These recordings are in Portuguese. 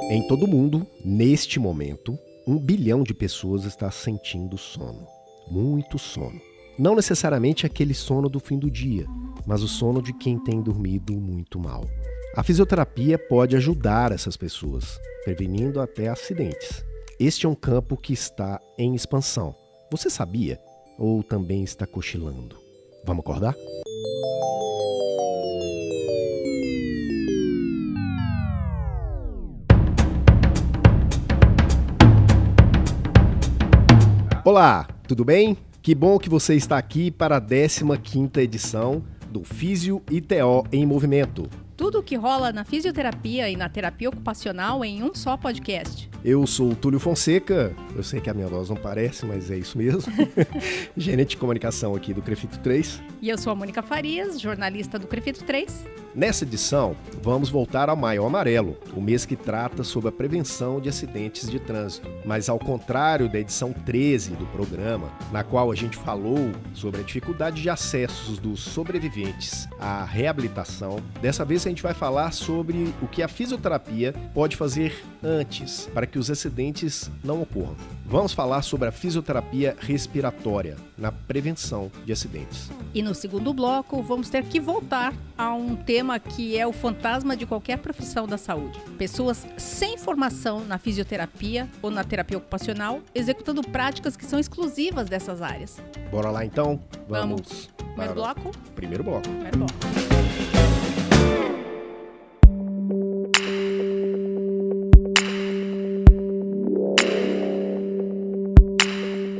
Em todo o mundo, neste momento, 1 bilhão de pessoas está sentindo sono. Muito sono. Não necessariamente aquele sono do fim do dia, mas o sono de quem tem dormido muito mal. A fisioterapia pode ajudar essas pessoas, prevenindo até acidentes. Este é um campo que está em expansão. Você sabia? Ou também está cochilando? Vamos acordar? Olá, tudo bem? Que bom que você está aqui para a 15ª edição do Físio e TO em Movimento. Tudo o que rola na fisioterapia e na terapia ocupacional em um só podcast. Eu sou o Túlio Fonseca, eu sei que a minha voz não parece, mas é isso mesmo. Gerente de comunicação aqui do Crefito 3. E eu sou a Mônica Farias, jornalista do Crefito 3. Nessa edição, vamos voltar ao Maio Amarelo, o mês que trata sobre a prevenção de acidentes de trânsito. Mas ao contrário da edição 13 do programa, na qual a gente falou sobre a dificuldade de acessos dos sobreviventes à reabilitação, dessa vez a gente vai falar sobre o que a fisioterapia pode fazer antes, para que os acidentes não ocorram. Vamos falar sobre a fisioterapia respiratória na prevenção de acidentes. E no segundo bloco, vamos ter que voltar a um tema que é o fantasma de qualquer profissão da saúde. Pessoas sem formação na fisioterapia ou na terapia ocupacional, executando práticas que são exclusivas dessas áreas. Bora lá então? Vamos. Primeiro bloco? Primeiro bloco. Primeiro bloco.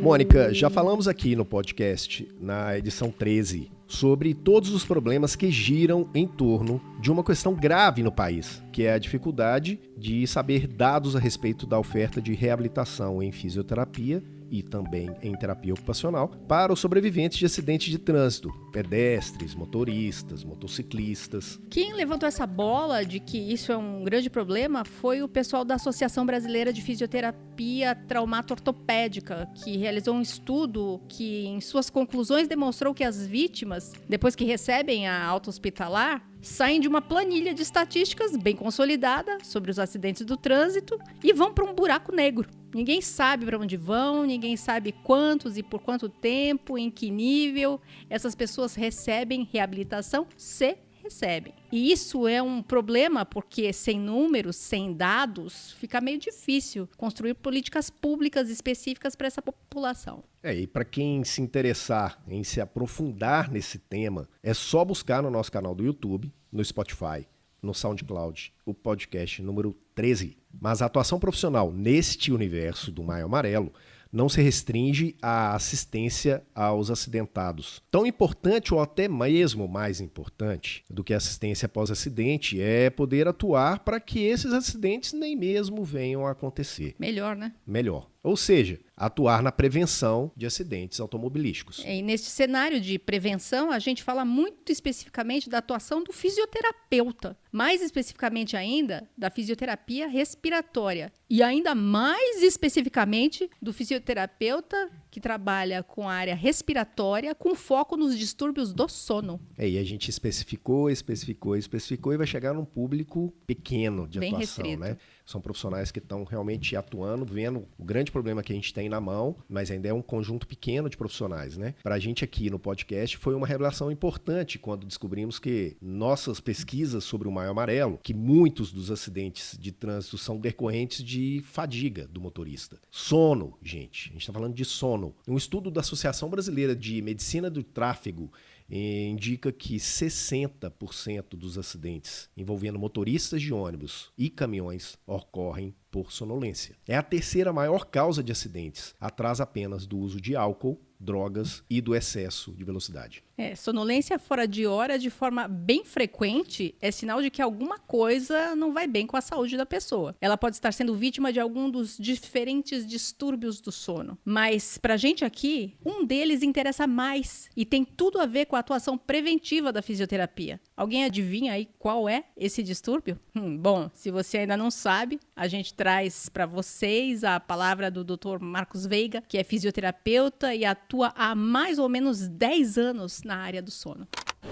Mônica, já falamos aqui no podcast, na edição 13, sobre todos os problemas que giram em torno de uma questão grave no país, que é a dificuldade de saber dados a respeito da oferta de reabilitação em fisioterapia e também em terapia ocupacional para os sobreviventes de acidentes de trânsito, pedestres, motoristas, motociclistas. Quem levantou essa bola de que isso é um grande problema foi o pessoal da Associação Brasileira de Fisioterapia Traumato-Ortopédica, que realizou um estudo que, em suas conclusões, demonstrou que as vítimas, depois que recebem a alta hospitalar, saem de uma planilha de estatísticas bem consolidada sobre os acidentes do trânsito e vão para um buraco negro. Ninguém sabe para onde vão, ninguém sabe quantos e por quanto tempo, em que nível essas pessoas recebem reabilitação, se recebem. E isso é um problema porque sem números, sem dados, fica meio difícil construir políticas públicas específicas para essa população. E para quem se interessar em se aprofundar nesse tema, é só buscar no nosso canal do YouTube, no Spotify, no SoundCloud, o podcast número 13. Mas a atuação profissional neste universo do Maio Amarelo não se restringe à assistência aos acidentados. Tão importante ou até mesmo mais importante do que a assistência pós-acidente é poder atuar para que esses acidentes nem mesmo venham a acontecer. Melhor, né? Melhor. Ou seja, atuar na prevenção de acidentes automobilísticos. E neste cenário de prevenção, a gente fala muito especificamente da atuação do fisioterapeuta, mais especificamente ainda da fisioterapia respiratória e ainda mais especificamente do fisioterapeuta que trabalha com a área respiratória com foco nos distúrbios do sono. E a gente especificou e vai chegar num público pequeno de bem atuação, restrito, né? São profissionais que estão realmente atuando, vendo o grande problema que a gente tem na mão, mas ainda é um conjunto pequeno de profissionais, né? Para a gente aqui no podcast foi uma revelação importante quando descobrimos que nossas pesquisas sobre o Maio Amarelo, que muitos dos acidentes de trânsito são decorrentes de fadiga do motorista. Sono, gente, a gente está falando de sono. Um estudo da Associação Brasileira de Medicina do Tráfego indica que 60% dos acidentes envolvendo motoristas de ônibus e caminhões ocorrem por sonolência. É a terceira maior causa de acidentes, atrás apenas do uso de álcool, drogas e do excesso de velocidade. Sonolência fora de hora de forma bem frequente é sinal de que alguma coisa não vai bem com a saúde da pessoa. Ela pode estar sendo vítima de algum dos diferentes distúrbios do sono. Mas pra gente aqui, um deles interessa mais e tem tudo a ver com a atuação preventiva da fisioterapia. Alguém adivinha aí qual é esse distúrbio? Bom, se você ainda não sabe, a gente traz para vocês a palavra do Dr. Marcos Veiga, que é fisioterapeuta e atua há mais ou menos 10 anos na área do sono.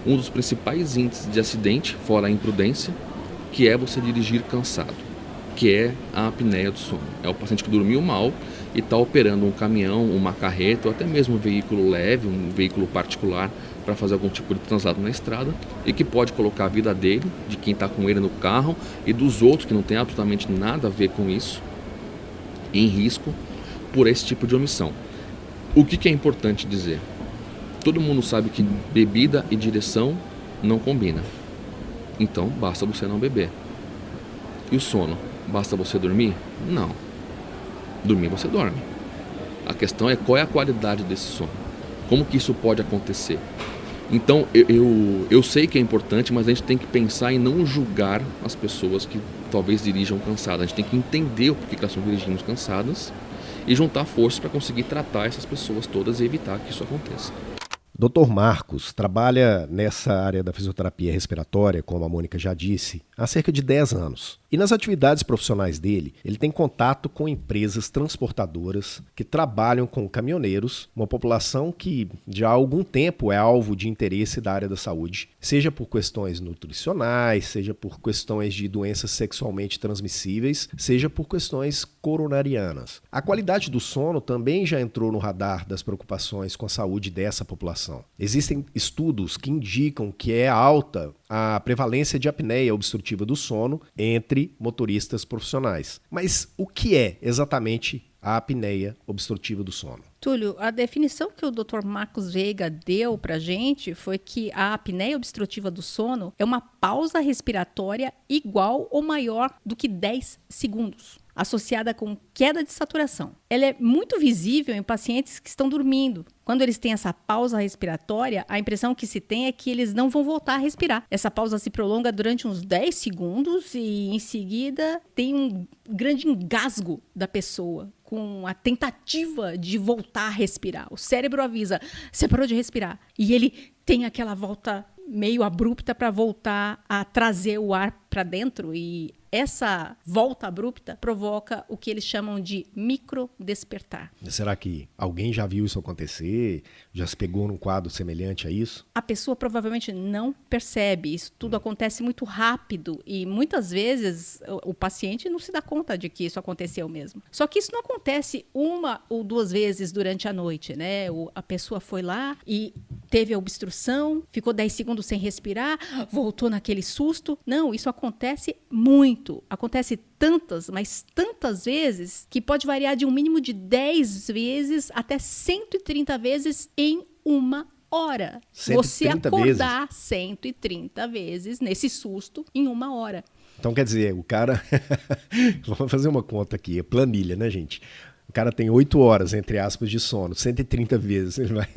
Um dos principais índices de acidente, fora a imprudência, que é você dirigir cansado. que é a apneia do sono. É o paciente que dormiu mal e está operando um caminhão, uma carreta ou até mesmo um veículo leve, um veículo particular para fazer algum tipo de translado na estrada e que pode colocar a vida dele, de quem está com ele no carro e dos outros que não tem absolutamente nada a ver com isso, em risco por esse tipo de omissão. O que é importante dizer? Todo mundo sabe que bebida e direção não combinam. Então, basta você não beber. E o sono? Basta você dormir? Não. Dormir você dorme. A questão é qual é a qualidade desse sono. Como que isso pode acontecer? Então, eu sei que é importante, mas a gente tem que pensar em não julgar as pessoas que talvez dirijam cansadas. A gente tem que entender o porquê que elas estão dirigindo cansadas e juntar forças para conseguir tratar essas pessoas todas e evitar que isso aconteça. Dr. Marcos trabalha nessa área da fisioterapia respiratória, como a Mônica já disse, há cerca de 10 anos. E nas atividades profissionais dele, ele tem contato com empresas transportadoras que trabalham com caminhoneiros, uma população que já há algum tempo é alvo de interesse da área da saúde, seja por questões nutricionais, seja por questões de doenças sexualmente transmissíveis, seja por questões coronarianas. A qualidade do sono também já entrou no radar das preocupações com a saúde dessa população. Existem estudos que indicam que é alta a prevalência de apneia obstrutiva do sono entre motoristas profissionais. Mas o que é exatamente a apneia obstrutiva do sono? Túlio, a definição que o Dr. Marcos Veiga deu para a gente foi que a apneia obstrutiva do sono é uma pausa respiratória igual ou maior do que 10 segundos, associada com queda de saturação. Ela é muito visível em pacientes que estão dormindo. Quando eles têm essa pausa respiratória, a impressão que se tem é que eles não vão voltar a respirar. Essa pausa se prolonga durante uns 10 segundos e, em seguida, tem um grande engasgo da pessoa, com a tentativa de voltar a respirar. O cérebro avisa, você parou de respirar. E ele tem aquela volta meio abrupta para voltar a trazer o ar para dentro, e essa volta abrupta provoca o que eles chamam de microdespertar. Será que alguém já viu isso acontecer? Já se pegou num quadro semelhante a isso? A pessoa provavelmente não percebe. Isso tudo acontece muito rápido e muitas vezes o paciente não se dá conta de que isso aconteceu mesmo. Só que isso não acontece uma ou duas vezes durante a noite, né? A pessoa foi lá e teve a obstrução, ficou 10 segundos sem respirar, voltou naquele susto. Não, isso acontece muito. Acontece tantas, mas tantas vezes, que pode variar de um mínimo de 10 vezes até 130 vezes em uma hora. Você acordar vezes? 130 vezes nesse susto em uma hora. Então quer dizer, o cara... Vamos fazer uma conta aqui, é planilha, né, gente? O cara tem 8 horas, entre aspas, de sono, 130 vezes ele vai...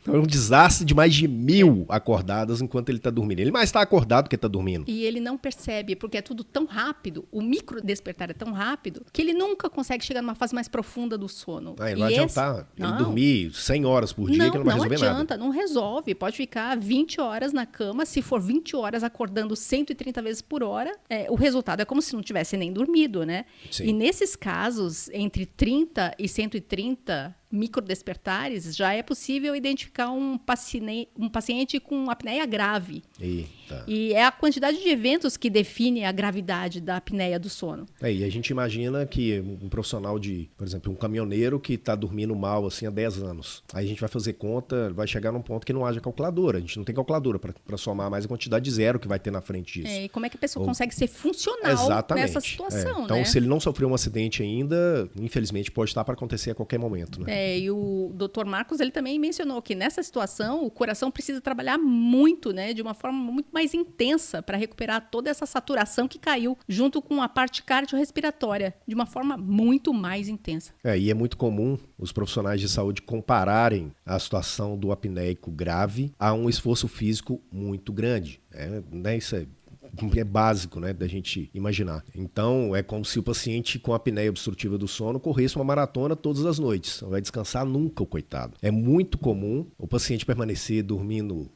Então é um desastre de mais de 1000 acordadas enquanto ele está dormindo. Ele mais está acordado que está dormindo. E ele não percebe, porque é tudo tão rápido, o micro despertar é tão rápido, que ele nunca consegue chegar numa fase mais profunda do sono. Não vai adiantar ele dormir 100 horas por dia, que não vai resolver nada. Não adianta, não resolve. Pode ficar 20 horas na cama, se for 20 horas acordando 130 vezes por hora, o resultado é como se não tivesse nem dormido, né? Sim. E nesses casos, entre 30 e 130 microdespertares, já é possível identificar um paciente com apneia grave. Eita. E é a quantidade de eventos que define a gravidade da apneia do sono. E a gente imagina que um profissional por exemplo, um caminhoneiro que está dormindo mal assim, há 10 anos. Aí a gente vai fazer conta, vai chegar num ponto que não haja calculadora. A gente não tem calculadora para somar mais a quantidade de zero que vai ter na frente disso. E como é que a pessoa consegue ser funcional nessa situação? Então, se ele não sofreu um acidente ainda, infelizmente pode estar para acontecer a qualquer momento, né? E o Dr. Marcos, ele também mencionou que nessa situação o coração precisa trabalhar muito, né, de uma forma muito mais intensa para recuperar toda essa saturação que caiu junto com a parte cardiorrespiratória, de uma forma muito mais intensa. E é muito comum os profissionais de saúde compararem a situação do apneico grave a um esforço físico muito grande. Isso é básico, né, da gente imaginar. Então, é como se o paciente com apneia obstrutiva do sono corresse uma maratona todas as noites. Não vai descansar nunca, o coitado. É muito comum o paciente permanecer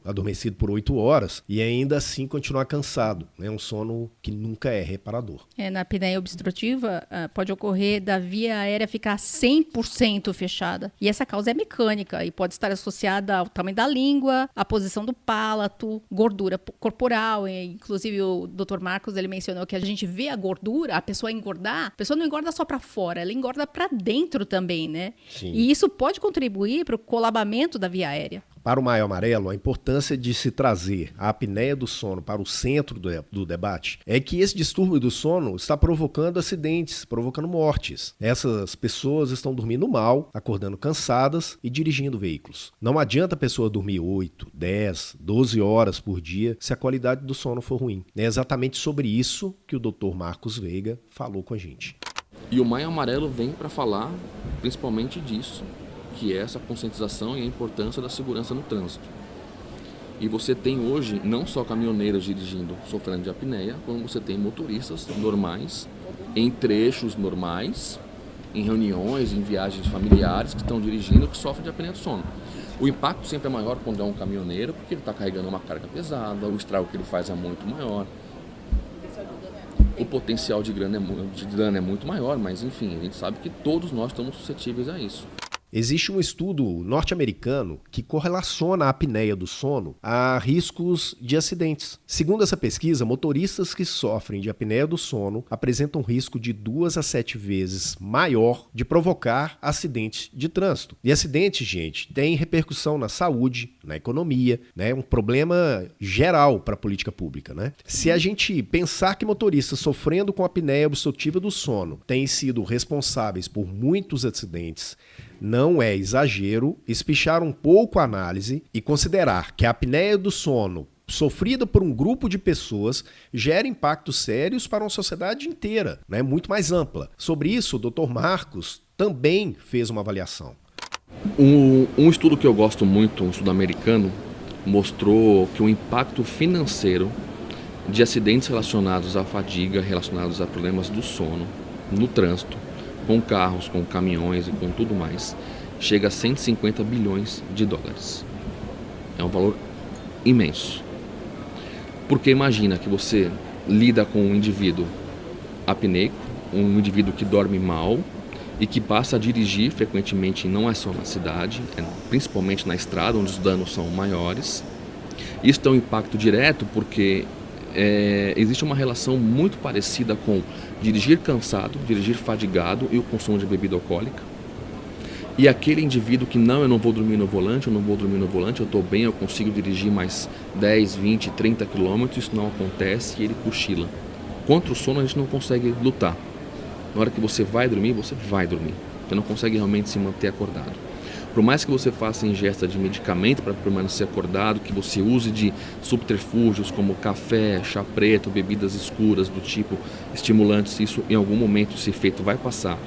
adormecido por 8 horas e ainda assim continuar cansado. É um sono que nunca é reparador. Na apneia obstrutiva, pode ocorrer da via aérea ficar 100% fechada. E essa causa é mecânica e pode estar associada ao tamanho da língua, à posição do palato, gordura corporal, inclusive o Dr. Marcos ele mencionou que a gente vê a gordura, a pessoa engordar, a pessoa não engorda só para fora, ela engorda para dentro também, né? Sim. E isso pode contribuir para o colabamento da via aérea. Para o Maio Amarelo, a importância de se trazer a apneia do sono para o centro do debate é que esse distúrbio do sono está provocando acidentes, provocando mortes. Essas pessoas estão dormindo mal, acordando cansadas e dirigindo veículos. Não adianta a pessoa dormir 8, 10, 12 horas por dia se a qualidade do sono for ruim. É exatamente sobre isso que o Dr. Marcos Veiga falou com a gente. E o Maio Amarelo vem para falar principalmente disso, que é essa conscientização e a importância da segurança no trânsito. E você tem hoje não só caminhoneiros dirigindo sofrendo de apneia, como você tem motoristas normais, em trechos normais, em reuniões, em viagens familiares que estão dirigindo que sofrem de apneia do sono. O impacto sempre é maior quando é um caminhoneiro, porque ele está carregando uma carga pesada, o estrago que ele faz é muito maior. O potencial de dano é muito maior, mas enfim, a gente sabe que todos nós estamos suscetíveis a isso. Existe um estudo norte-americano que correlaciona a apneia do sono a riscos de acidentes. Segundo essa pesquisa, motoristas que sofrem de apneia do sono apresentam um risco de 2 a 7 vezes maior de provocar acidentes de trânsito. E acidentes, gente, tem repercussão na saúde, na economia, né? É um problema geral para a política pública, né? Se a gente pensar que motoristas sofrendo com apneia obstrutiva do sono têm sido responsáveis por muitos acidentes, não é exagero espichar um pouco a análise e considerar que a apneia do sono sofrida por um grupo de pessoas gera impactos sérios para uma sociedade inteira, né? Muito mais ampla. Sobre isso, o Dr. Marcos também fez uma avaliação. Um estudo que eu gosto muito, um estudo americano, mostrou que o impacto financeiro de acidentes relacionados à fadiga, relacionados a problemas do sono, no trânsito, com carros, com caminhões e com tudo mais, chega a 150 bilhões de dólares. É um valor imenso. Porque imagina que você lida com um indivíduo apneico, um indivíduo que dorme mal e que passa a dirigir frequentemente, não é só na cidade, principalmente na estrada, onde os danos são maiores. Isso tem um impacto direto porque existe uma relação muito parecida com dirigir cansado, dirigir fadigado e o consumo de bebida alcoólica. E aquele indivíduo que eu não vou dormir no volante, eu estou bem, eu consigo dirigir mais 10, 20, 30 quilômetros, isso não acontece e ele cochila. Contra o sono a gente não consegue lutar. Na hora que você vai dormir, você não consegue realmente se manter acordado. Por mais que você faça ingesta de medicamento para permanecer acordado, que você use de subterfúgios como café, chá preto, bebidas escuras do tipo estimulantes, isso em algum momento esse efeito vai passar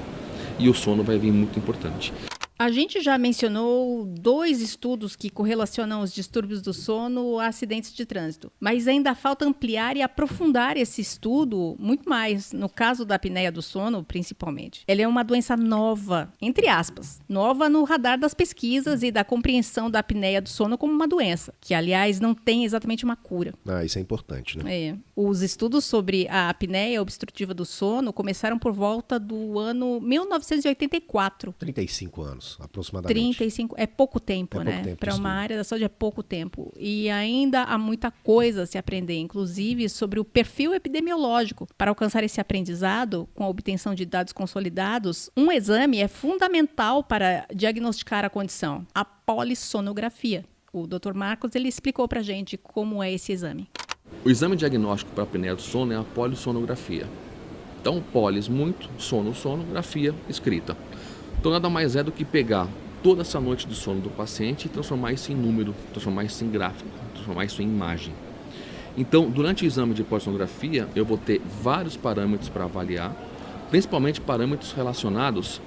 e o sono vai vir muito importante. A gente já mencionou 2 estudos que correlacionam os distúrbios do sono a acidentes de trânsito, mas ainda falta ampliar e aprofundar esse estudo muito mais, no caso da apneia do sono, principalmente. Ela é uma doença nova, entre aspas, nova no radar das pesquisas e da compreensão da apneia do sono como uma doença, que, aliás, não tem exatamente uma cura. Isso é importante, né? Os estudos sobre a apneia obstrutiva do sono começaram por volta do ano 1984. 35 anos. Aproximadamente. 35, é pouco tempo, né? Para uma área da saúde é pouco tempo. E ainda há muita coisa a se aprender, inclusive sobre o perfil epidemiológico. Para alcançar esse aprendizado, com a obtenção de dados consolidados, um exame é fundamental para diagnosticar a condição, a polissonografia. O Dr. Marcos ele explicou para a gente como é esse exame. O exame diagnóstico para a apneia do sono é a polissonografia. Então, polis, muito, sono, sonografia, escrita. Então nada mais é do que pegar toda essa noite de sono do paciente e transformar isso em número, transformar isso em gráfico, transformar isso em imagem. Então, durante o exame de polissonografia, eu vou ter vários parâmetros para avaliar, principalmente parâmetros relacionados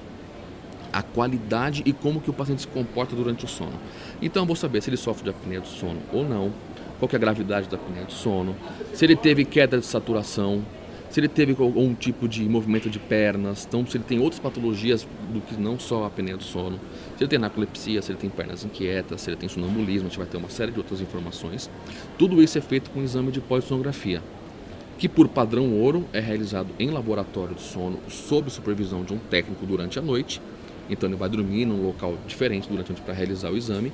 à qualidade e como que o paciente se comporta durante o sono. Então eu vou saber se ele sofre de apneia do sono ou não, qual que é a gravidade da apneia do sono, se ele teve queda de saturação, se ele teve algum tipo de movimento de pernas, então se ele tem outras patologias do que não só a apneia do sono, se ele tem narcolepsia, se ele tem pernas inquietas, se ele tem sonambulismo, a gente vai ter uma série de outras informações. Tudo isso é feito com o exame de polissonografia, que por padrão ouro é realizado em laboratório de sono sob supervisão de um técnico durante a noite, então ele vai dormir num local diferente durante a noite para realizar o exame,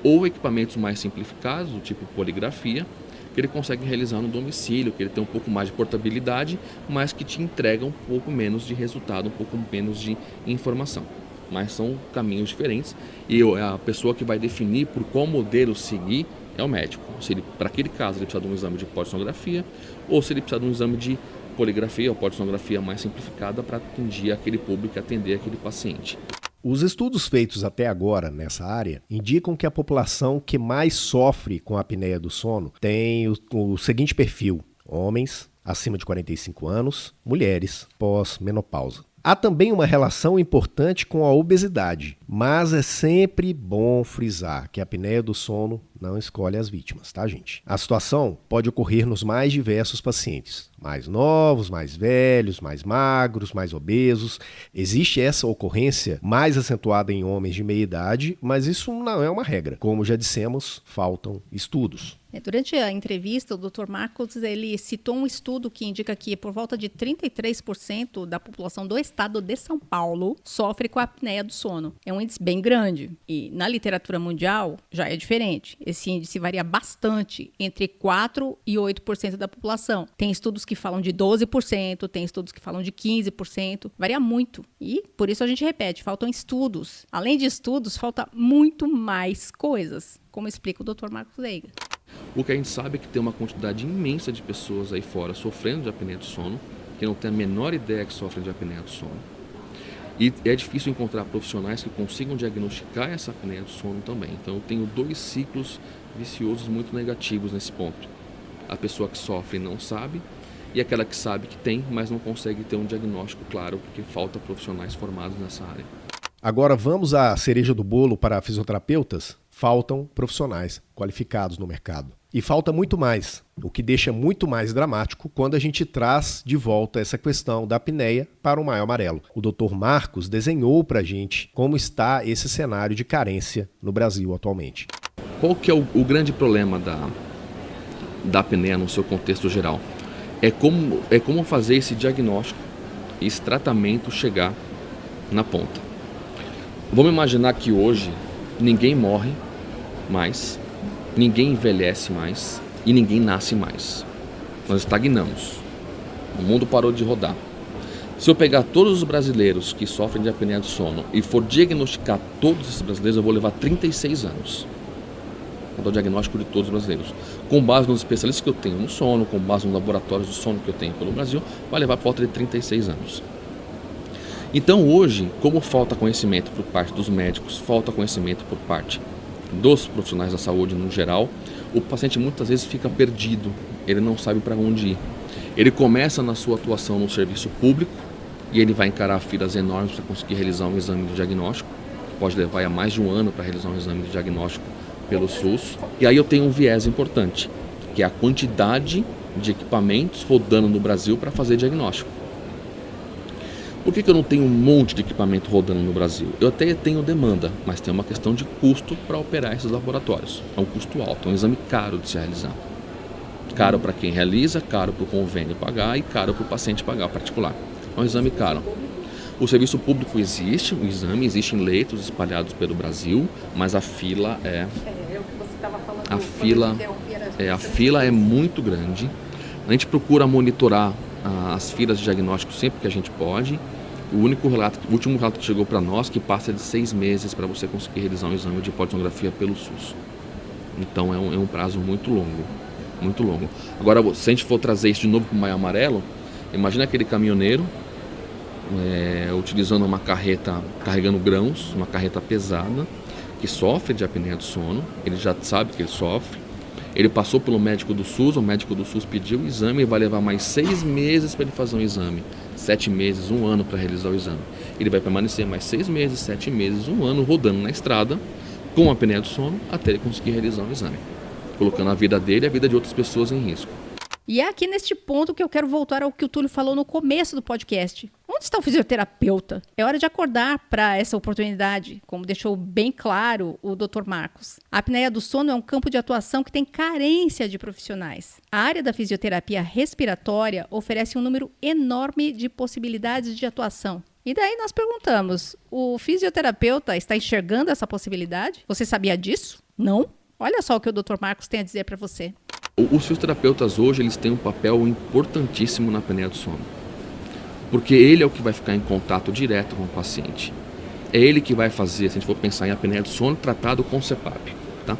ou equipamentos mais simplificados, do tipo poligrafia, que que ele consegue realizar no domicílio, que ele tem um pouco mais de portabilidade, mas que te entrega um pouco menos de resultado, um pouco menos de informação. Mas são caminhos diferentes e a pessoa que vai definir por qual modelo seguir é o médico. Se ele, para aquele caso, ele precisa de um exame de polissonografia ou se ele precisa de um exame de poligrafia ou polissonografia mais simplificada para atingir aquele público e atender aquele paciente. Os estudos feitos até agora nessa área indicam que a população que mais sofre com a apneia do sono tem o seguinte perfil: homens acima de 45 anos, mulheres pós-menopausa. Há também uma relação importante com a obesidade, mas é sempre bom frisar que a apneia do sono não escolhe as vítimas, tá, gente? A situação pode ocorrer nos mais diversos pacientes, mais novos, mais velhos, mais magros, mais obesos. Existe essa ocorrência mais acentuada em homens de meia idade, mas isso não é uma regra. Como já dissemos, faltam estudos. Durante a entrevista, o Dr. Marcos ele citou um estudo que indica que por volta de 33% da população do estado de São Paulo sofre com a apneia do sono. É um índice bem grande e na literatura mundial já é diferente. Esse índice varia bastante, entre 4% e 8% da população. Tem estudos que falam de 12%, tem estudos que falam de 15%, varia muito. E por isso a gente repete, faltam estudos. Além de estudos, falta muito mais coisas, como explica o Dr. Marcos Veiga. O que a gente sabe é que tem uma quantidade imensa de pessoas aí fora sofrendo de apneia do sono, que não tem a menor ideia que sofrem de apneia do sono. E é difícil encontrar profissionais que consigam diagnosticar essa apneia do sono também. Então eu tenho 2 ciclos viciosos muito negativos nesse ponto. A pessoa que sofre e não sabe, e aquela que sabe que tem, mas não consegue ter um diagnóstico claro, porque falta profissionais formados nessa área. Agora vamos à cereja do bolo para fisioterapeutas? Faltam profissionais qualificados no mercado. E falta muito mais, o que deixa muito mais dramático quando a gente traz de volta essa questão da apneia para o Maio Amarelo. O Dr. Marcos desenhou para a gente como está esse cenário de carência no Brasil atualmente. Qual que é o grande problema da apneia no seu contexto geral? É como fazer esse diagnóstico e esse tratamento chegar na ponta. Vamos imaginar que hoje ninguém morre mais, ninguém envelhece mais e ninguém nasce mais. Nós estagnamos. O mundo parou de rodar. Se eu pegar todos os brasileiros que sofrem de apneia do sono e for diagnosticar todos esses brasileiros, eu vou levar 36 anos. Vou dar o diagnóstico de todos os brasileiros. Com base nos especialistas que eu tenho no sono, com base nos laboratórios de sono que eu tenho pelo Brasil, vai levar por volta de 36 anos. Então hoje, como falta conhecimento por parte dos médicos, falta conhecimento por parte dos profissionais da saúde no geral, o paciente muitas vezes fica perdido, ele não sabe para onde ir. Ele começa na sua atuação no serviço público e ele vai encarar filas enormes para conseguir realizar um exame de diagnóstico, pode levar a mais de 1 ano para realizar um exame de diagnóstico pelo SUS. E aí eu tenho um viés importante, que é a quantidade de equipamentos rodando no Brasil para fazer diagnóstico. Por que eu não tenho um monte de equipamento rodando no Brasil? Eu até tenho demanda, mas tem uma questão de custo para operar esses laboratórios. É um custo alto, é um exame caro de se realizar. Caro para quem realiza, caro para o convênio pagar e caro para o paciente pagar particular. É um exame caro. O serviço público existe, o exame existe em leitos espalhados pelo Brasil, mas a fila a fila é muito grande. A gente procura monitorar as filas de diagnóstico sempre que a gente pode. O último relato que chegou para nós que passa de 6 meses para você conseguir realizar um exame de polissonografia pelo SUS. Então é um prazo muito longo, muito longo. Agora, se a gente for trazer isso de novo para o Maio Amarelo, imagina aquele caminhoneiro utilizando uma carreta, carregando grãos, uma carreta pesada, que sofre de apneia do sono, ele já sabe que ele sofre. Ele passou pelo médico do SUS, o médico do SUS pediu o exame e vai levar mais 6 meses para ele fazer um exame. 7 meses, 1 ano para realizar o exame. Ele vai permanecer mais 6 meses, 7 meses, 1 ano rodando na estrada com a apneia do sono até ele conseguir realizar um exame, colocando a vida dele e a vida de outras pessoas em risco. E é aqui neste ponto que eu quero voltar ao que o Túlio falou no começo do podcast. Onde está o fisioterapeuta? É hora de acordar para essa oportunidade, como deixou bem claro o Dr. Marcos. A apneia do sono é um campo de atuação que tem carência de profissionais. A área da fisioterapia respiratória oferece um número enorme de possibilidades de atuação. E daí nós perguntamos, o fisioterapeuta está enxergando essa possibilidade? Você sabia disso? Não? Olha só o que o Dr. Marcos tem a dizer para você. Os fisioterapeutas hoje eles têm um papel importantíssimo na apneia do sono, porque ele é o que vai ficar em contato direto com o paciente. É ele que vai fazer, se a gente for pensar em apneia do sono tratado com CPAP, tá?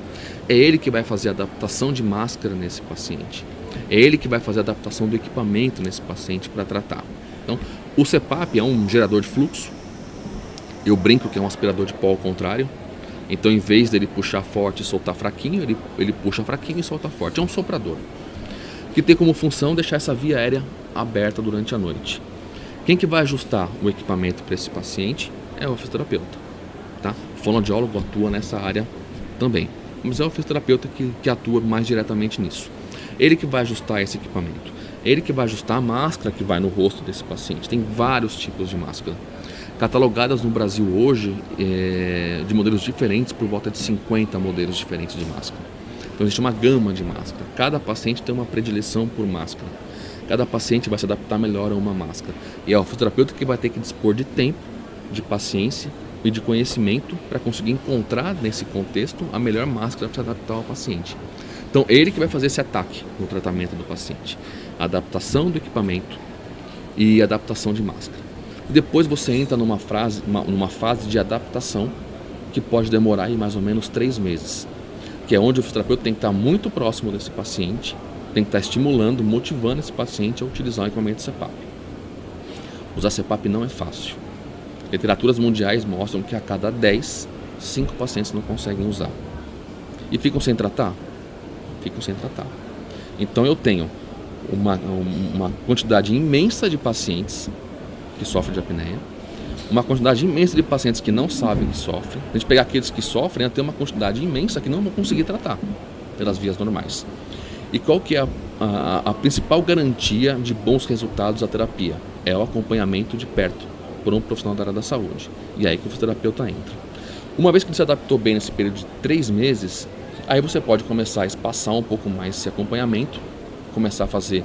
É ele que vai fazer a adaptação de máscara nesse paciente. É ele que vai fazer a adaptação do equipamento nesse paciente para tratar. Então, o CPAP é um gerador de fluxo. Eu brinco que é um aspirador de pó ao contrário. Então, em vez dele puxar forte e soltar fraquinho, ele puxa fraquinho e solta forte. É um soprador, que tem como função deixar essa via aérea aberta durante a noite. Quem que vai ajustar o equipamento para esse paciente é o fisioterapeuta. Tá? O fonoaudiólogo atua nessa área também, mas é o fisioterapeuta que atua mais diretamente nisso. Ele que vai ajustar esse equipamento. Ele que vai ajustar a máscara que vai no rosto desse paciente. Tem vários tipos de máscara, catalogadas no Brasil hoje de modelos diferentes, por volta de 50 modelos diferentes de máscara. Então existe uma gama de máscara. Cada paciente tem uma predileção por máscara. Cada paciente vai se adaptar melhor a uma máscara. E é o fisioterapeuta que vai ter que dispor de tempo, de paciência e de conhecimento para conseguir encontrar nesse contexto a melhor máscara para se adaptar ao paciente. Então ele que vai fazer esse ataque no tratamento do paciente. A adaptação do equipamento e adaptação de máscara. Depois você entra numa fase de adaptação que pode demorar aí mais ou menos 3 meses, que é onde o fisioterapeuta tem que estar muito próximo desse paciente, tem que estar estimulando, motivando esse paciente a utilizar o equipamento CPAP. Usar CPAP não é fácil. Literaturas mundiais mostram que a cada 10, 5 pacientes não conseguem usar. E ficam sem tratar? Ficam sem tratar. Então eu tenho uma quantidade imensa de pacientes que sofrem de apneia, uma quantidade imensa de pacientes que não sabem que sofrem. A gente pegar aqueles que sofrem, tem uma quantidade imensa que não vão conseguir tratar pelas vias normais. E qual que é a principal garantia de bons resultados da terapia? É o acompanhamento de perto por um profissional da área da saúde. E é aí que o fisioterapeuta entra. Uma vez que ele se adaptou bem nesse período de 3 meses, aí você pode começar a espaçar um pouco mais esse acompanhamento, começar a fazer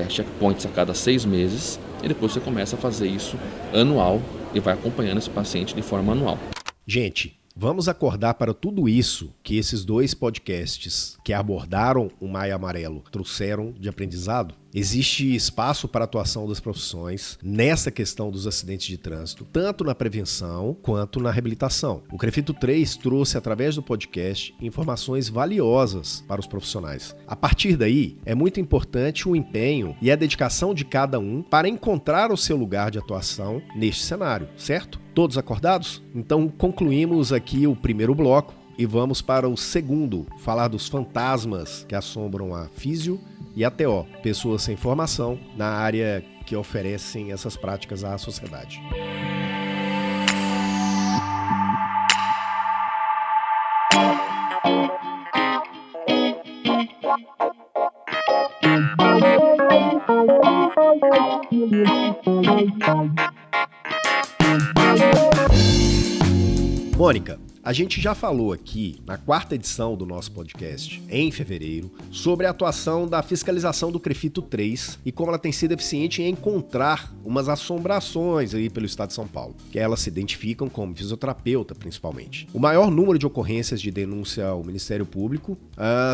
checkpoints a cada 6 meses, e depois você começa a fazer isso anual e vai acompanhando esse paciente de forma anual. Gente, vamos acordar para tudo isso que esses 2 podcasts que abordaram o Maio Amarelo trouxeram de aprendizado? Existe espaço para a atuação das profissões nessa questão dos acidentes de trânsito, tanto na prevenção quanto na reabilitação. O CREFITO 3 trouxe, através do podcast, informações valiosas para os profissionais. A partir daí, é muito importante o empenho e a dedicação de cada um para encontrar o seu lugar de atuação neste cenário, certo? Todos acordados? Então concluímos aqui o primeiro bloco e vamos para o segundo, falar dos fantasmas que assombram a físio e a TO, pessoas sem formação na área que oferecem essas práticas à sociedade. Mônica, a gente já falou aqui, na 4ª edição do nosso podcast, em fevereiro, sobre a atuação da fiscalização do CREFITO 3 e como ela tem sido eficiente em encontrar umas assombrações aí pelo estado de São Paulo, que elas se identificam como fisioterapeuta, principalmente. O maior número de ocorrências de denúncia ao Ministério Público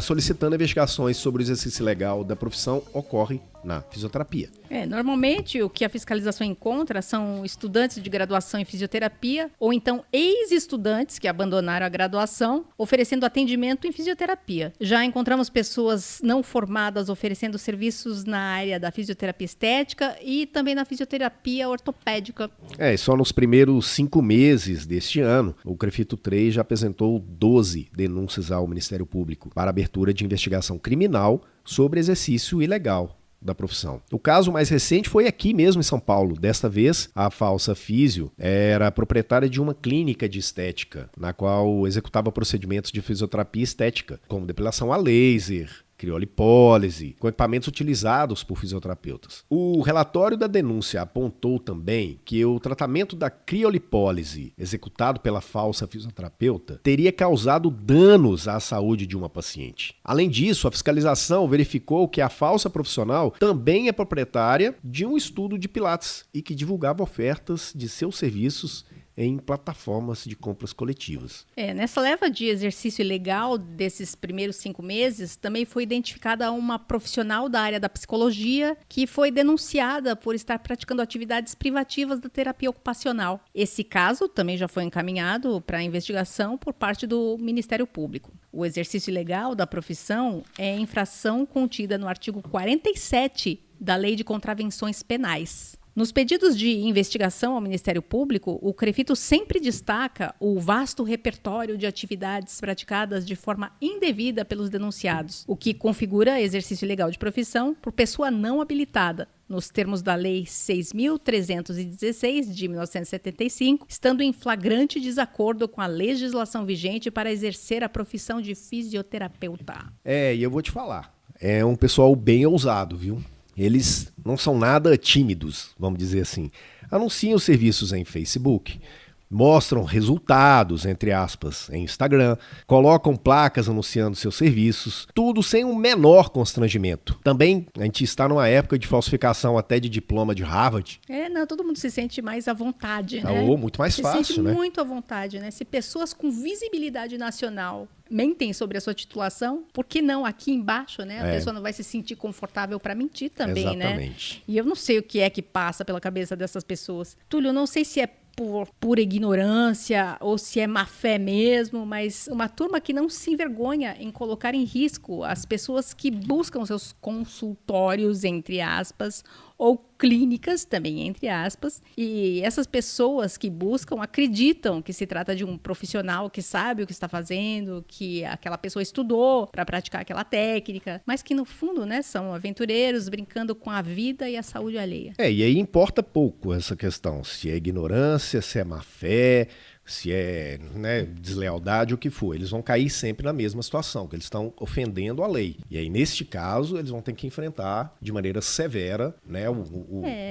solicitando investigações sobre o exercício legal da profissão ocorre na fisioterapia. Normalmente o que a fiscalização encontra são estudantes de graduação em fisioterapia ou então ex-estudantes que abandonaram a graduação oferecendo atendimento em fisioterapia. Já encontramos pessoas não formadas oferecendo serviços na área da fisioterapia estética e também na fisioterapia ortopédica. E só nos primeiros 5 meses deste ano, o CREFITO 3 já apresentou 12 denúncias ao Ministério Público para abertura de investigação criminal sobre exercício ilegal da profissão. O caso mais recente foi aqui mesmo em São Paulo. Desta vez, a falsa físio era proprietária de uma clínica de estética, na qual executava procedimentos de fisioterapia estética, como depilação a laser, criolipólise, com equipamentos utilizados por fisioterapeutas. O relatório da denúncia apontou também que o tratamento da criolipólise executado pela falsa fisioterapeuta teria causado danos à saúde de uma paciente. Além disso, a fiscalização verificou que a falsa profissional também é proprietária de um estudo de Pilates e que divulgava ofertas de seus serviços em plataformas de compras coletivas. Nessa leva de exercício ilegal desses primeiros 5 meses, também foi identificada uma profissional da área da psicologia que foi denunciada por estar praticando atividades privativas da terapia ocupacional. Esse caso também já foi encaminhado para investigação por parte do Ministério Público. O exercício ilegal da profissão é infração contida no artigo 47 da Lei de Contravenções Penais. Nos pedidos de investigação ao Ministério Público, o CREFITO sempre destaca o vasto repertório de atividades praticadas de forma indevida pelos denunciados, o que configura exercício ilegal de profissão por pessoa não habilitada, nos termos da Lei 6.316, de 1975, estando em flagrante desacordo com a legislação vigente para exercer a profissão de fisioterapeuta. E eu vou te falar, é um pessoal bem ousado, viu? Eles não são nada tímidos, vamos dizer assim. Anunciam serviços em Facebook, mostram resultados, entre aspas, em Instagram, colocam placas anunciando seus serviços, tudo sem o menor constrangimento. Também a gente está numa época de falsificação até de diploma de Harvard. Todo mundo se sente mais à vontade, né? Muito mais fácil, se sente né? muito à vontade, né? Se pessoas com visibilidade nacional mentem sobre a sua titulação, por que não aqui embaixo, né? A pessoa não vai se sentir confortável para mentir também, Exatamente. Né? E eu não sei o que é que passa pela cabeça dessas pessoas. Túlio, eu não sei se é por pura ignorância ou se é má fé mesmo, mas uma turma que não se envergonha em colocar em risco as pessoas que buscam seus consultórios, entre aspas, ou clínicas, também entre aspas, e essas pessoas que buscam acreditam que se trata de um profissional que sabe o que está fazendo, que aquela pessoa estudou para praticar aquela técnica, mas que no fundo, né, são aventureiros brincando com a vida e a saúde alheia. E aí importa pouco essa questão, se é ignorância, se é má fé, se é, né, deslealdade, o que for. Eles vão cair sempre na mesma situação, que eles estão ofendendo a lei. E aí, neste caso, eles vão ter que enfrentar de maneira severa, né,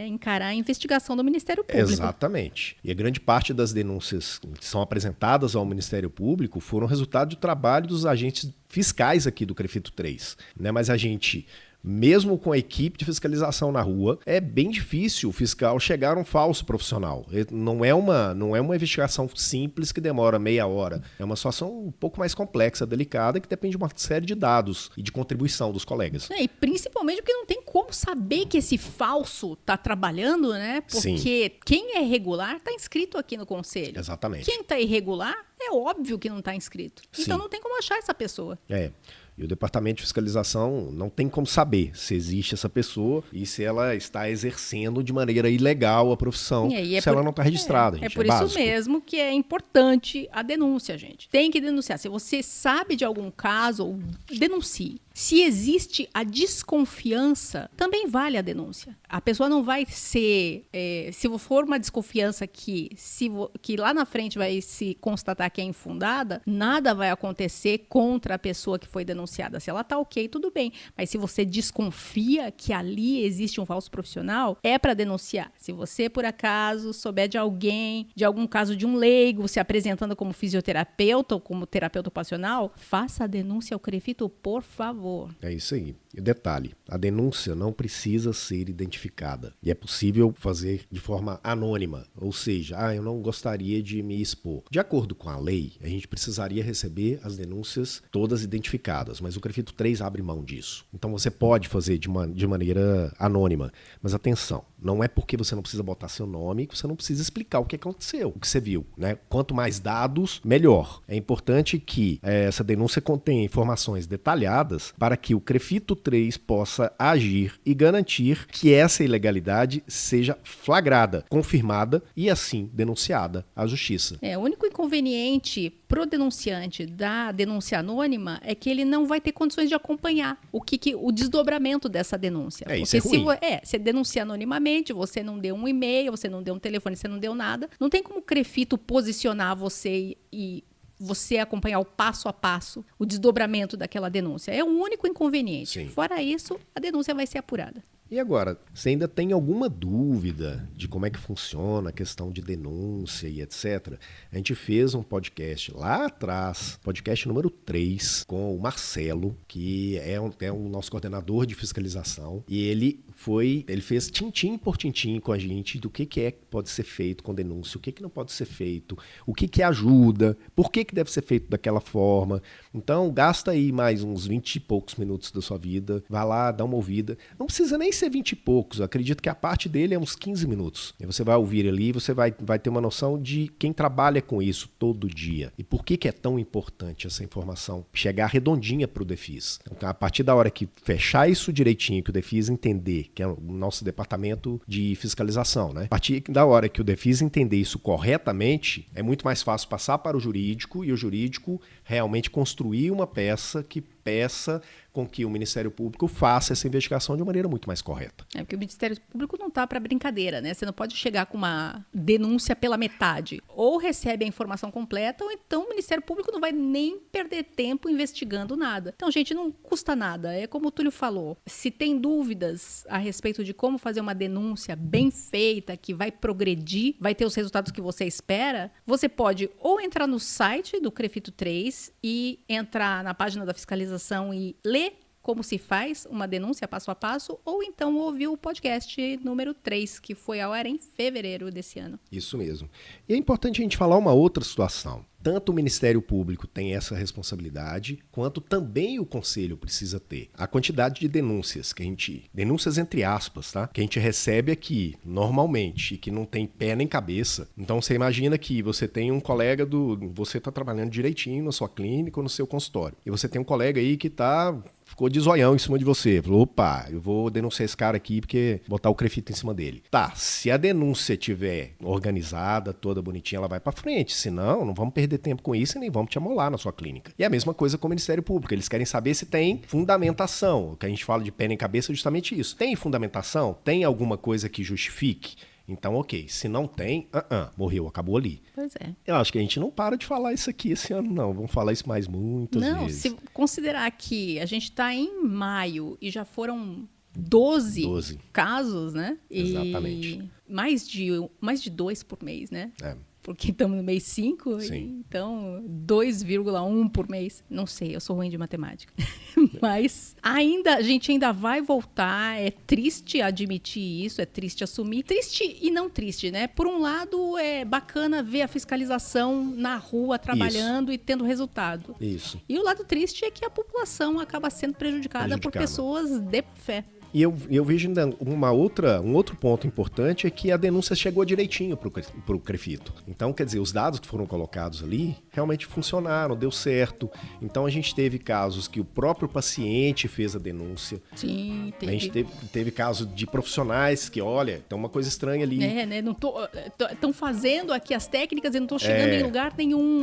encarar a investigação do Ministério Público. Exatamente. E a grande parte das denúncias que são apresentadas ao Ministério Público foram resultado do trabalho dos agentes fiscais aqui do CREFITO 3. Né? Mas a gente, mesmo com a equipe de fiscalização na rua, é bem difícil o fiscal chegar a um falso profissional. Não é uma investigação simples que demora meia hora. É uma situação um pouco mais complexa, delicada, que depende de uma série de dados e de contribuição dos colegas. E principalmente porque não tem como saber que esse falso está trabalhando, né? Porque Sim. Quem é regular está inscrito aqui no conselho. Exatamente. Quem está irregular, é óbvio que não está inscrito. Sim. Então não tem como achar essa pessoa. E o departamento de fiscalização não tem como saber se existe essa pessoa e se ela está exercendo de maneira ilegal a profissão, se ela não está registrada. É por isso mesmo que é importante a denúncia, gente. Tem que denunciar. Se você sabe de algum caso, denuncie. Se existe a desconfiança, também vale a denúncia. A pessoa não vai ser... se for uma desconfiança que lá na frente vai se constatar que é infundada, nada vai acontecer contra a pessoa que foi denunciada. Se ela está ok, tudo bem. Mas se você desconfia que ali existe um falso profissional, é para denunciar. Se você, por acaso, souber de alguém, de algum caso de um leigo se apresentando como fisioterapeuta ou como terapeuta ocupacional, faça a denúncia ao CREFITO, por favor. É isso aí. E detalhe, a denúncia não precisa ser identificada. E é possível fazer de forma anônima. Ou seja, eu não gostaria de me expor. De acordo com a lei, a gente precisaria receber as denúncias todas identificadas. Mas o CREFITO 3 abre mão disso. Então você pode fazer de maneira anônima. Mas atenção, não é porque você não precisa botar seu nome que você não precisa explicar o que aconteceu, o que você viu, né? Quanto mais dados, melhor. É importante que essa denúncia contenha informações detalhadas para que o CREFITO 3 possa agir e garantir que essa ilegalidade seja flagrada, confirmada e assim denunciada à justiça. O único inconveniente pro denunciante da denúncia anônima é que ele não vai ter condições de acompanhar o desdobramento dessa denúncia. Isso é ruim. Você denuncia anonimamente, você não deu um e-mail, você não deu um telefone, você não deu nada. Não tem como o CREFITO posicionar você e você acompanhar o passo a passo, o desdobramento daquela denúncia. É o único inconveniente. Sim. Fora isso, a denúncia vai ser apurada. E agora, você ainda tem alguma dúvida de como é que funciona a questão de denúncia e etc? A gente fez um podcast lá atrás, podcast número 3, com o Marcelo, que é o nosso coordenador de fiscalização, e ele ele fez tintim por tintim com a gente do que pode ser feito com denúncia, o que não pode ser feito, o que ajuda, por que deve ser feito daquela forma. Então, gasta aí mais uns 20 e poucos minutos da sua vida, vai lá, dá uma ouvida. Não precisa nem ser 20 e poucos, eu acredito que a parte dele é uns 15 minutos. E você vai ouvir ali, você vai ter uma noção de quem trabalha com isso todo dia. E por que é tão importante essa informação chegar redondinha para o DEFIS. Então, a partir da hora que fechar isso direitinho, que o DEFIS entender, que é o nosso departamento de fiscalização, né? A partir da hora que o DEFIS entender isso corretamente, é muito mais fácil passar para o jurídico e o jurídico realmente construir uma peça que peça com que o Ministério Público faça essa investigação de uma maneira muito mais correta. É porque o Ministério Público não está para brincadeira, né? Você não pode chegar com uma denúncia pela metade. Ou recebe a informação completa, ou então o Ministério Público não vai nem perder tempo investigando nada. Então, gente, não custa nada. É como o Túlio falou. Se tem dúvidas a respeito de como fazer uma denúncia bem feita, que vai progredir, vai ter os resultados que você espera, você pode ou entrar no site do CREFITO 3 e entrar na página da fiscalização e ler como se faz uma denúncia passo a passo, ou então ouvir o podcast número 3, que foi ao ar em fevereiro desse ano. Isso mesmo. E é importante a gente falar uma outra situação. Tanto o Ministério Público tem essa responsabilidade, quanto também o Conselho precisa ter. A quantidade de denúncias denúncias entre aspas, tá? Que a gente recebe aqui, normalmente, e que não tem pé nem cabeça. Então você imagina que você tem um colega você está trabalhando direitinho na sua clínica ou no seu consultório. E você tem um colega aí que ficou de zoião em cima de você. Falou, opa, eu vou denunciar esse cara aqui porque botar o CREFITO em cima dele. Tá, se a denúncia estiver organizada, toda bonitinha, ela vai pra frente. Senão, não vamos perder tempo com isso e nem vamos te amolar na sua clínica. E a mesma coisa com o Ministério Público. Eles querem saber se tem fundamentação. O que a gente fala de pé nem cabeça é justamente isso. Tem fundamentação? Tem alguma coisa que justifique? Então, ok. Se não tem, morreu, acabou ali. Pois é. Eu acho que a gente não para de falar isso aqui esse ano, não. Vamos falar isso mais muitas vezes. Não, se considerar que a gente está em maio e já foram 12 casos, né? Exatamente. E mais de 2 por mês, né? É. Porque estamos no mês 5, então 2,1 por mês. Não sei, eu sou ruim de matemática. Mas a gente ainda vai voltar. É triste admitir isso, é triste assumir. Triste e não triste, né? Por um lado, é bacana ver a fiscalização na rua trabalhando e tendo resultado. Isso. E o lado triste é que a população acaba sendo prejudicada por pessoas de fé. E eu vejo ainda um outro ponto importante é que a denúncia chegou direitinho para o CREFITO. Então, quer dizer, os dados que foram colocados ali realmente funcionaram, deu certo. Então, a gente teve casos que o próprio paciente fez a denúncia. Sim, teve. A gente teve casos de profissionais que, olha, tem uma coisa estranha ali. Estão fazendo aqui as técnicas e não estão chegando em lugar nenhum.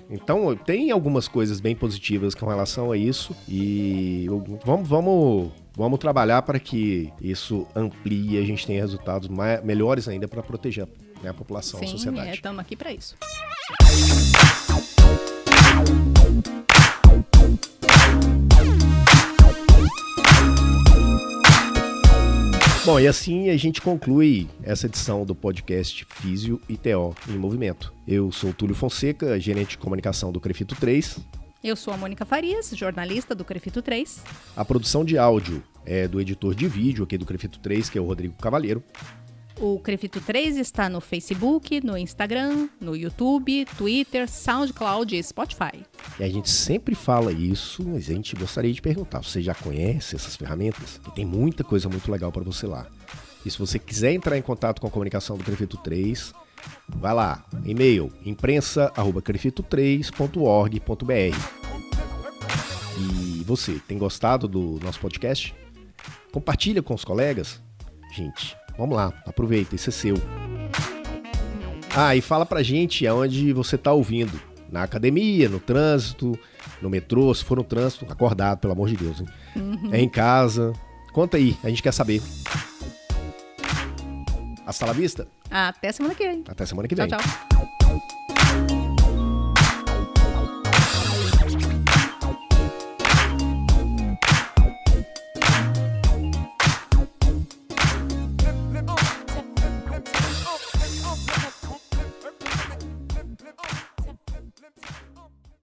Então, tem algumas coisas bem positivas com relação a isso. E vamos trabalhar para que isso amplie e a gente tenha resultados melhores ainda para proteger a população, a sociedade. Sim, estamos aqui para isso. Bom, e assim a gente conclui essa edição do podcast Físio e TO em Movimento. Eu sou o Túlio Fonseca, gerente de comunicação do CREFITO 3. Eu sou a Mônica Farias, jornalista do CREFITO 3. A produção de áudio é do editor de vídeo aqui do CREFITO 3, que é o Rodrigo Cavalheiro. O CREFITO 3 está no Facebook, no Instagram, no YouTube, Twitter, SoundCloud e Spotify. E a gente sempre fala isso, mas a gente gostaria de perguntar, você já conhece essas ferramentas? E tem muita coisa muito legal para você lá. E se você quiser entrar em contato com a comunicação do CREFITO 3, vai lá, e-mail, imprensa@crefito3.org.br. E você, tem gostado do nosso podcast? Compartilha com os colegas? Gente, vamos lá, aproveita, esse é seu. E fala pra gente aonde você tá ouvindo. Na academia, no trânsito, no metrô, se for no trânsito, acordado, pelo amor de Deus, hein? É em casa. Conta aí, a gente quer saber. Hasta la vista. Até semana que vem. Até semana que vem. Tchau, tchau.